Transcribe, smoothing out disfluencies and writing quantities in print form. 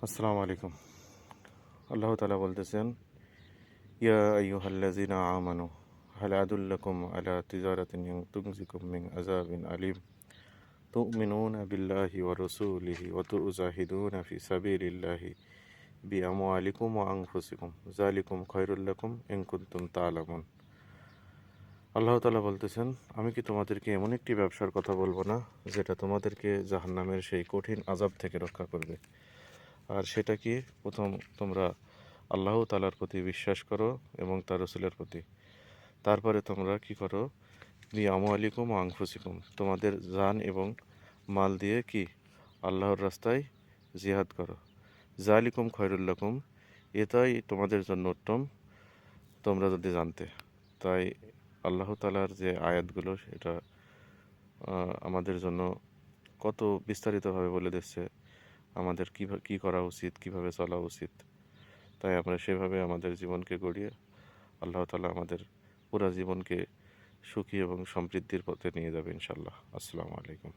আসসালামু আলাইকুম। আল্লাহ তাআলা বলতেছেন, ইয়া আইয়ুহাল্লাযীনা আমানু হাল আদুল্লাকুম আলা তিজারাতিন তুনজিকুম মিন আযাবিন আলীম তু'মিনুনা বিল্লাহি ওয়া রাসূলিহি ওয়া তুজাহিদুনা ফি সাবিলিল্লাহি বিআমওয়ালিকুম ওয়া আনফুসিকুম যালিকুম খায়রুল লাকুম ইন কুনতুম তা'লামুন। আল্লাহ তাআলা বলতেছেন, আমি কি তোমাদেরকে এমন একটি ব্যবসার কথা বলবো না যেটা তোমাদেরকে জাহান্নামের সেই কঠিন আযাব থেকে রক্ষা করবে। আর সেটা কি? প্রথম তোমরা আল্লাহ তাআলার প্রতি বিশ্বাস করো এবং তার রাসূলের প্রতি। তারপরে তোমরা কি করো? বিআমওয়ালিকুম ওয়া আনফুসিকুম, তোমাদের জান এবং মাল দিয়ে কি আল্লাহর রাস্তায় জিহাদ করো। যালিকুম খায়রুল লাকুম, এটাই তোমাদের জন্য উত্তম, তোমরা যদি জানতে। তাই আল্লাহ তাআলার যে আয়াতগুলো সেটা আমাদের জন্য কত বিস্তারিতভাবে বলে দিচ্ছে আমাদের কী করা উচিত, কিভাবে চলা উচিত। তাই আমরা সেভাবে আমাদের জীবনকে গড়িয়ে আল্লাহ তাআলা আমাদের পুরা জীবনকে সুখী এবং সমৃদ্ধির পথে নিয়ে যাবে ইনশাআল্লাহ। আসসালামু আলাইকুম।